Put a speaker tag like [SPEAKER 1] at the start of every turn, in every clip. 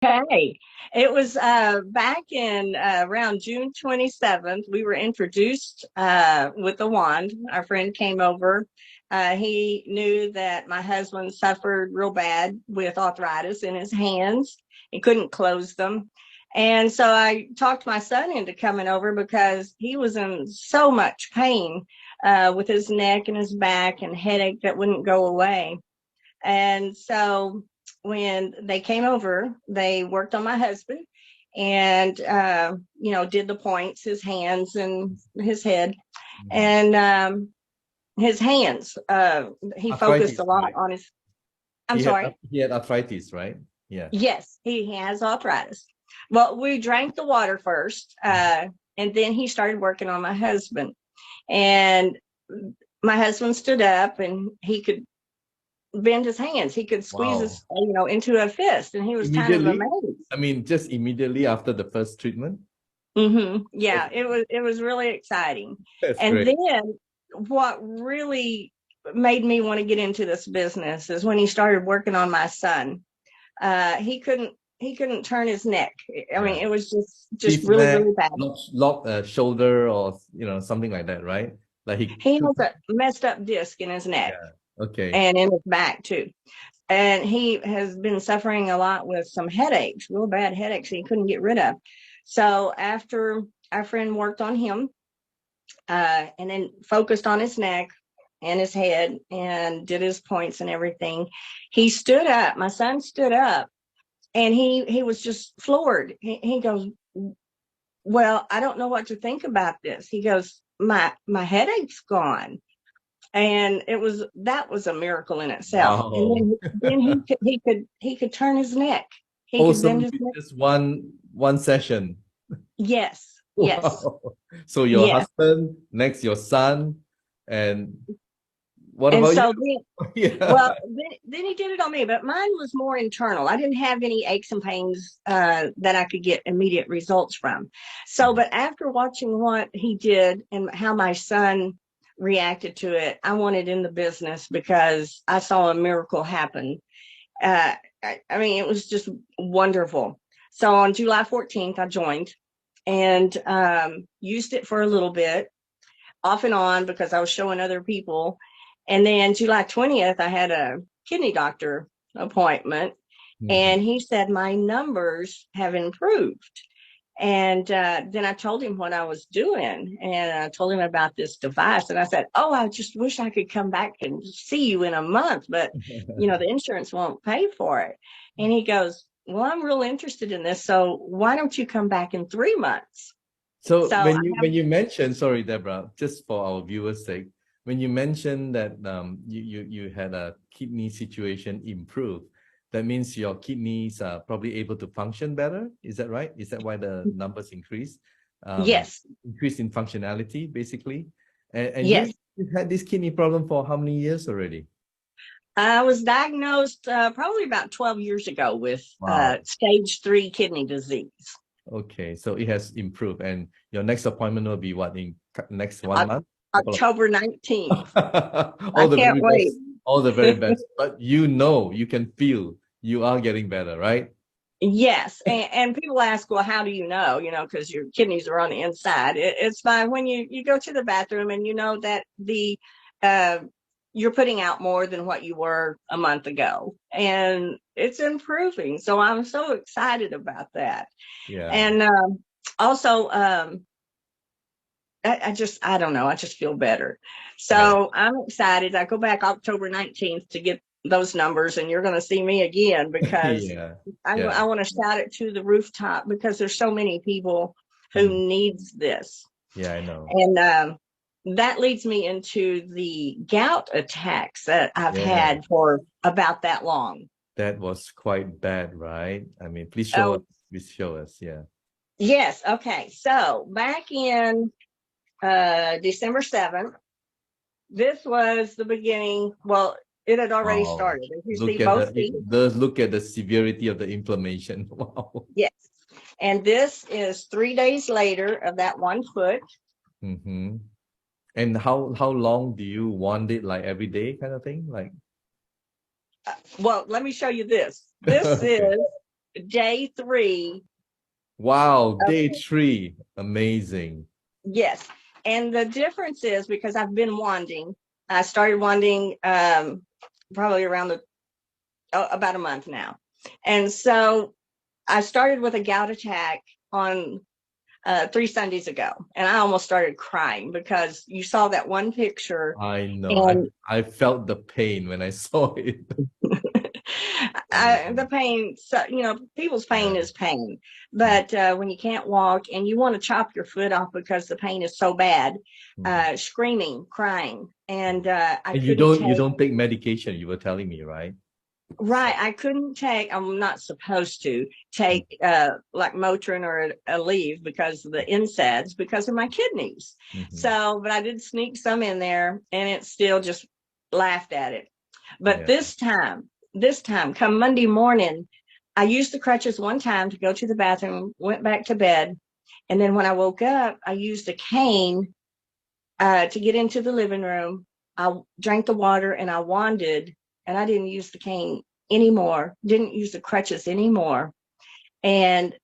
[SPEAKER 1] Okay. It was back in around June 27th. We were introduced with the wand. Our friend came over. He knew that my husband suffered real bad with arthritis in his hands. He couldn't close them. And so I talked my son into coming over because he was in so much pain with his neck and his back and headache that wouldn't go away. And so when they came over, they worked on my husband and, did the points, his hands and his head.
[SPEAKER 2] Mhm.
[SPEAKER 1] And his hands, he focused
[SPEAKER 2] Arthritis,
[SPEAKER 1] a lot
[SPEAKER 2] right?
[SPEAKER 1] on his, I'm sorry.
[SPEAKER 2] He had arthritis, right? Yeah.
[SPEAKER 1] Yes, he has arthritis. Well, we drank the water first, and then he started working on my husband. And my husband stood up and he could bend his hands. He could squeeze
[SPEAKER 2] Wow.
[SPEAKER 1] his, into a fist, and he was kind of
[SPEAKER 2] Immediately?
[SPEAKER 1] amazed.
[SPEAKER 2] I mean, just immediately after the first treatment?
[SPEAKER 1] Yeah,
[SPEAKER 2] That's,
[SPEAKER 1] it was really exciting.
[SPEAKER 2] that's
[SPEAKER 1] And
[SPEAKER 2] great.
[SPEAKER 1] then what really made me want to get into this business is when he started working on my son. He couldn't turn his neck. I mean,
[SPEAKER 2] Yeah.
[SPEAKER 1] it was just
[SPEAKER 2] Stiff
[SPEAKER 1] really,
[SPEAKER 2] neck,
[SPEAKER 1] really bad.
[SPEAKER 2] lock shoulder or, something like that, right? Like he
[SPEAKER 1] He
[SPEAKER 2] took,
[SPEAKER 1] has a messed up disc in his neck
[SPEAKER 2] yeah. Okay.
[SPEAKER 1] and in his back too. And he has been suffering a lot with some headaches, real bad headaches he couldn't get rid of. So after our friend worked on him, and then focused on his neck and his head and did his points and everything, he stood up. My son stood up and he was just floored. He goes, "Well, I don't know what to think about this." He goes, "My headache's gone." And that was a miracle in itself. And
[SPEAKER 2] Wow.
[SPEAKER 1] then he could turn his neck. He could
[SPEAKER 2] Also,
[SPEAKER 1] bend his neck.
[SPEAKER 2] just one session.
[SPEAKER 1] Yes, yes,
[SPEAKER 2] Wow. So your
[SPEAKER 1] yes.
[SPEAKER 2] husband, next your son, and what
[SPEAKER 1] And
[SPEAKER 2] about you?
[SPEAKER 1] so then,
[SPEAKER 2] Yeah.
[SPEAKER 1] well, then he did it on me, but mine was more internal. I didn't have any aches and pains that I could get immediate results from. So, but after watching what he did and how my son reacted to it, I wanted in the business because I saw a miracle happen. I mean, it was just wonderful. So on July 14th, I joined and used it for a little bit, off and on, because I was showing other people. And then July 20th, I had a kidney doctor appointment,
[SPEAKER 2] Mhm.
[SPEAKER 1] and he said my numbers have improved. And then I told him what I was doing, and I told him about this device. And I said, "Oh, I just wish I could come back and see you in a month, but the insurance won't pay for it." And he goes, "Well, I'm real interested in this, so why don't you come back in 3 months?"
[SPEAKER 2] So
[SPEAKER 1] So I have,
[SPEAKER 2] when you mentioned, sorry, Deborah, just for our viewers' sake, when you mentioned that you had a kidney situation improve, that means your kidneys are probably able to function better. Is that right? Is that why the numbers increase?
[SPEAKER 1] yes,
[SPEAKER 2] Increase in functionality, basically. And
[SPEAKER 1] yes.
[SPEAKER 2] you had this kidney problem for how many years already?
[SPEAKER 1] I was diagnosed probably about 12 years ago with
[SPEAKER 2] Wow.
[SPEAKER 1] stage 3 kidney disease.
[SPEAKER 2] Okay, so it has improved, and your next appointment will be what in next 1 month? Couple of
[SPEAKER 1] October 19th. I
[SPEAKER 2] all the
[SPEAKER 1] can't
[SPEAKER 2] very
[SPEAKER 1] wait.
[SPEAKER 2] best, all the very best. But you can feel you are getting better, right?
[SPEAKER 1] Yes. And people ask, well, how do you know? Because your kidneys are on the inside. It's by when you go to the bathroom and you know that uh, you're putting out more than what you were a month ago. And it's improving. So I'm so excited about that.
[SPEAKER 2] Yeah.
[SPEAKER 1] And also, I don't know. I just feel better.
[SPEAKER 2] Right.
[SPEAKER 1] So I'm excited. I go back October 19th to get those numbers, and you're going to see me again because
[SPEAKER 2] Yeah.
[SPEAKER 1] I
[SPEAKER 2] Yeah.
[SPEAKER 1] want to shout it to the rooftop because there's so many people
[SPEAKER 2] Mhm.
[SPEAKER 1] who needs this.
[SPEAKER 2] Yeah, I know.
[SPEAKER 1] And that leads me into the gout attacks that I've
[SPEAKER 2] Yeah.
[SPEAKER 1] had for about that long.
[SPEAKER 2] That was quite bad, right? I mean, please show us.
[SPEAKER 1] Oh,
[SPEAKER 2] Please show us. Yeah.
[SPEAKER 1] yes. Okay. So back in December 7th, this was the beginning. Well, it had already
[SPEAKER 2] Wow.
[SPEAKER 1] started. If you see
[SPEAKER 2] Look at
[SPEAKER 1] both feet,
[SPEAKER 2] look at the severity of the inflammation. Wow.
[SPEAKER 1] yes. And this is 3 days later of that 1 foot.
[SPEAKER 2] Mm-hmm. And how long do you want it? Like every day kind of thing? Like
[SPEAKER 1] Well, let me show you this. This is
[SPEAKER 2] okay.
[SPEAKER 1] day 3.
[SPEAKER 2] Wow,
[SPEAKER 1] of-
[SPEAKER 2] day 3. Amazing.
[SPEAKER 1] yes. And the difference is because I've been wanding. I started wanding probably around about a month now. And so I started with a gout attack on 3 Sundays ago, and I almost started crying because you saw that one picture,
[SPEAKER 2] I know.
[SPEAKER 1] and
[SPEAKER 2] I felt the pain when I saw it.
[SPEAKER 1] the pain. So people's pain
[SPEAKER 2] Yeah.
[SPEAKER 1] is pain, but when you can't walk and you want to chop your foot off because the pain is so bad, screaming, crying, and I
[SPEAKER 2] And
[SPEAKER 1] couldn't
[SPEAKER 2] you
[SPEAKER 1] take.
[SPEAKER 2] don't take medication, you were telling me, right?
[SPEAKER 1] Right. I couldn't take, I'm not supposed to take like Motrin or Aleve because of the NSAIDs, because of my kidneys.
[SPEAKER 2] Mhm.
[SPEAKER 1] So, but I did sneak some in there and it still just laughed at it. But
[SPEAKER 2] Yeah.
[SPEAKER 1] this time, come Monday morning, I used the crutches one time to go to the bathroom, went back to bed. And then when I woke up, I used a cane to get into the living room. I drank the water and I wanded, and I didn't use the cane anymore, didn't use the crutches anymore. And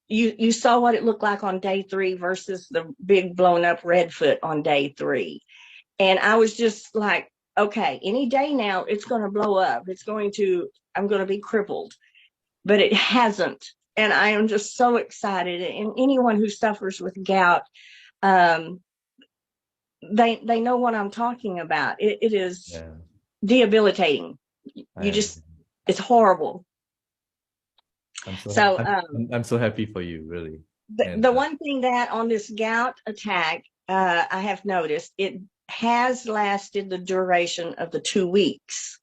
[SPEAKER 1] you saw what it looked like on day 3 versus the big blown up red foot on day 3. And I was just like, okay, any day now it's going to blow up. I'm going to be crippled, but it hasn't. And I am just so excited. And anyone who suffers with gout, um, they know what I'm talking about. It is
[SPEAKER 2] Yeah.
[SPEAKER 1] debilitating.
[SPEAKER 2] I,
[SPEAKER 1] It's horrible.
[SPEAKER 2] I'm so
[SPEAKER 1] So
[SPEAKER 2] I'm so happy for you, really. And
[SPEAKER 1] the one thing that on this gout attack, I have noticed it has lasted the duration of the 2 weeks.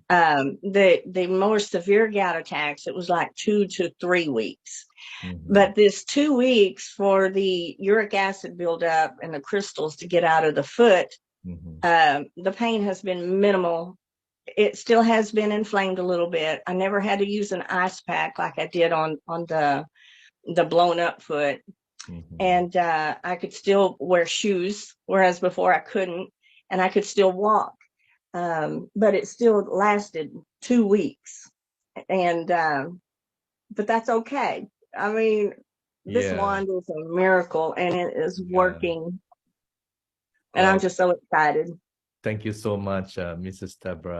[SPEAKER 1] The more severe gout attacks, it was like 2 to 3 weeks. But this 2 weeks for the uric acid buildup and the crystals to get out of the foot, the pain has been minimal. It still has been inflamed a little bit. I never had to use an ice pack like I did on the blown up foot. And I could still wear shoes, whereas before I couldn't, and I could still walk. But it still lasted 2 weeks. And but that's okay. I mean, this
[SPEAKER 2] yeah,
[SPEAKER 1] wand is a miracle and it is
[SPEAKER 2] yeah.
[SPEAKER 1] working. And I'm
[SPEAKER 2] Well,
[SPEAKER 1] just so excited.
[SPEAKER 2] thank you so much, Mrs. Debra.